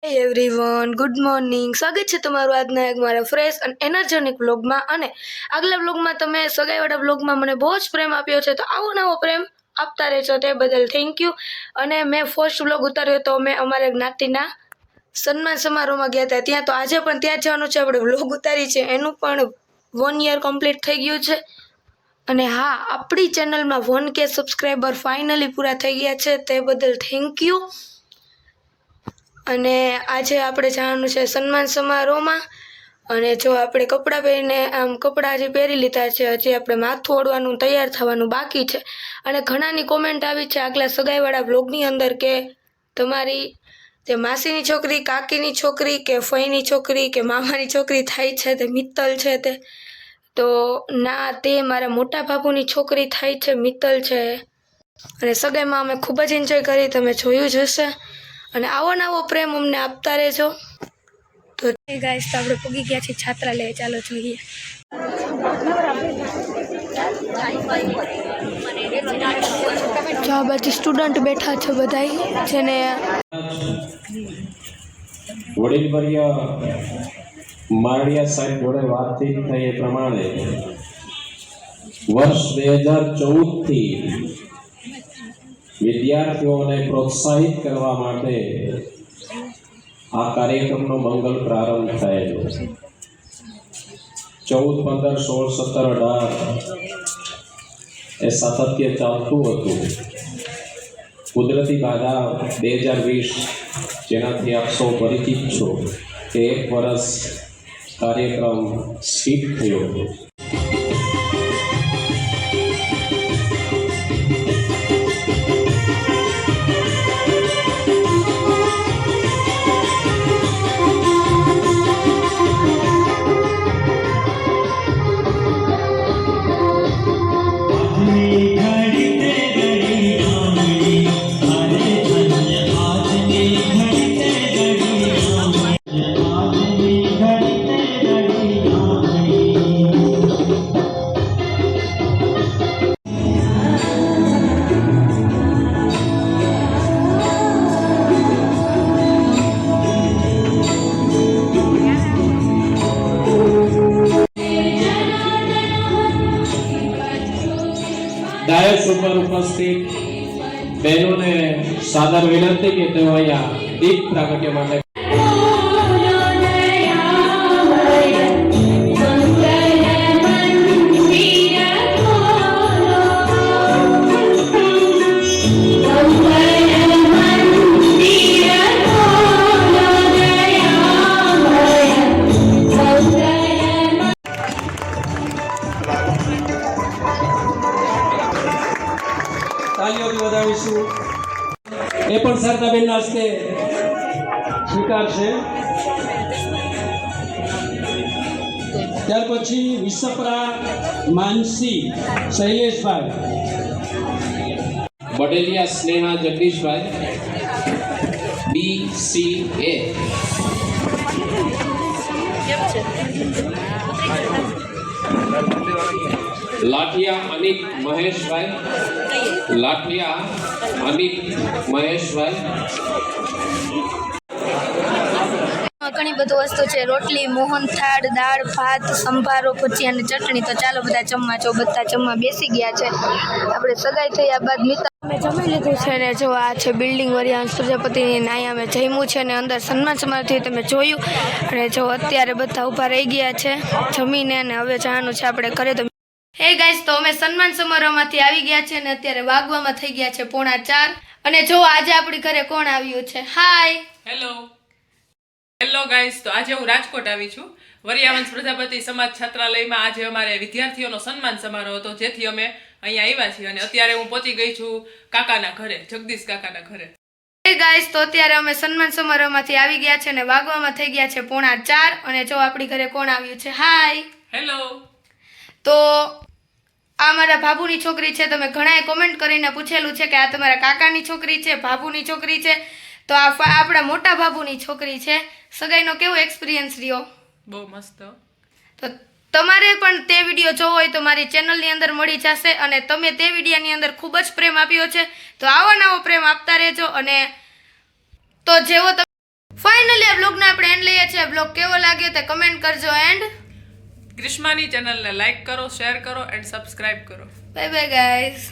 હે everyone, good morning. સ્વાગત છે તમારું આજના એક મારા ફ્રેશ અને એનર્જેટિક વ્લોગમાં. અને આગલા વ્લોગમાં તમે સગાઈવાળા વ્લોગમાં મને બહુ જ પ્રેમ આપ્યો છે, તો આવો નવો પ્રેમ આપતા રહેશો તે બદલ થેન્ક યુ. અને મેં ફર્સ્ટ વ્લોગ ઉતાર્યો તો અમે અમારા જ્ઞાતિના સન્માન સમારોહમાં ગયા હતા. ત્યાં તો આજે પણ ત્યાં જવાનું છે. આપણે વ્લોગ ઉતારી છે એનું પણ 1 યર કમ્પ્લીટ થઈ ગયું છે. અને હા, આપણી ચેનલમાં 1K સબસ્ક્રાઈબર ફાઇનલી પૂરા થઈ ગયા છે, તે બદલ થેન્ક યુ. અને આજે આપણે જવાનું છે સન્માન સમારોહમાં. અને જો આપણે કપડાં પહેરીને કપડાં હજી પહેરી લીધા છે, હજી આપણે માથું ઓળવાનું તૈયાર થવાનું બાકી છે. અને ઘણાની કોમેન્ટ આવી છે આગલા સગાઈવાળા બ્લોગની અંદર કે તમારી તે માસીની છોકરી, કાકીની છોકરી કે ફઈની છોકરી કે મામાની છોકરી થાય છે તે મિત્તલ છે. તે તો ના, તે મારા મોટા બાપુની છોકરી થાય છે, મિત્તલ છે. અને સગાઈમાં અમે ખૂબ જ એન્જોય કરી, તમે જોયું જ હશે. અને આવો નવો પ્રેમ અમને આપતા રહેજો. તો ગાઈસ, તો આપણે પૂગી ગયા છીએ છાત્રાલય. ચાલો જોઈએ. જો આ બાજુ સ્ટુડન્ટ બેઠા છે બધાય, જેને વડીલવર્ય મારડિયા સાહેબ જોડે વાતચીત થઈ એ પ્રમાણે વર્ષ 2014 થી વિદ્યાર્થીઓને પ્રોત્સાહિત કરવા માટે આ કાર્યક્રમનો મંગલ પ્રારંભ થયેલો. 14, 15, 16, 17, 18 એ સાતત્ય ચાલતું હતું. કુદરતી બાધા 2020, જેનાથી આપ સૌ પરિચિત છો, કે 1 વર્ષ કાર્યક્રમ સ્કીપ થયો હતો. ડાયસ ઉપર ઉપસ્થિત બહેનોને સાદર વિનંતી કે તેઓ અહીંયા દીપ પ્રાગટ્ય માટે તાલીઓથી વધાવીશું. એ પણ સરદાબેનના હસ્તે સ્વીકારશે. ત્યાર પછી વિસપરા માનસી શૈલેષભાઈ, બડેલિયા સ્નેહા જગદીશભાઈ, BCA, લાઠિયા અનિક મહેશભાઈ, લાઠિયા અનિક મહેશભાઈ. ઘણી બધી વસ્તુ છે, રોટલી, મોહનથાળ, દાળ, ભાત, સંભારો, ભજીયા અને ચટણી. તો ચાલો બધા જમવા. જો બધા જમવા બેસી ગયા છે. આપણે સગાઈ થયા બાદ મિત્ર અમે જમી લીધું છે. ને જો આ છે બિલ્ડિંગ વરિયાંશ પ્રજાપતિની. અહીંયા અમે જમ્યું છે ને અંદર સન્માન સમારોહ તમે જોયું. અને જો અત્યારે બધા ઊભા રહી ગયા છે જમીને, અને હવે જવાનું છે આપણે ઘરે. તો હે ગાઈસ, તો અમે સન્માન સમારોહમાંથી આવી ગયા છે ને અત્યારે વાગવામાં થઈ ગયા છે 3:45. અને જો આજે આપણી ઘરે કોણ આવ્યું છે. હાય, હેલો ગાઈસ, તો આજે હું રાજકોટ આવી છું. વરિયાવંશ પ્રજાપતિ સમાજ છાત્રાલયમાં આજે અમારે વિદ્યાર્થીઓનો સન્માન સમારોહ હતો, જેથી અમે અહીંયા આવ્યા છીએ. અને અત્યારે હું પહોંચી ગઈ છું કાકાના ઘરે, જગદીશ કાકાના ઘરે. હે ગાઈસ, તો અત્યારે અમે સન્માન સમારોહમાંથી આવી ગયા છે ને વાગવામાં થઈ ગયા છે 3:45. અને જો આપણી ઘરે કોણ આવ્યું છે. હાય, હેલો. તો આ મારા ભાભુની છોકરી છે. તમે ઘણાએ કોમેન્ટ કરીને પૂછેલું છે કે આ તમારા કાકાની છોકરી છે, ભાભુની છોકરી છે. તો આ આપણા મોટા ભાભુની છોકરી છે. સગાઈનો કેવો એક્સપિરિયન્સ રહ્યો? બહુ મસ્ત. તો તમારે પણ તે વિડીયો જોવો હોય તો મારી ચેનલની અંદર મળી જશે. અને તમે તે વિડીયોની અંદર ખૂબ જ પ્રેમ આપ્યો છે, તો આવો નવો પ્રેમ આપતા રહેજો. અને તો જેવો તમે ફાઇનલી આપણે એન્ડ લઈએ છીએ. બ્લોગ કેવો લાગ્યો તે કમેન્ટ કરજો એન્ડ ગ્રીષ્માની ચેનલને લાઈક કરો, શેર કરો એન્ડ સબસ્ક્રાઇબ કરો. Bye bye guys.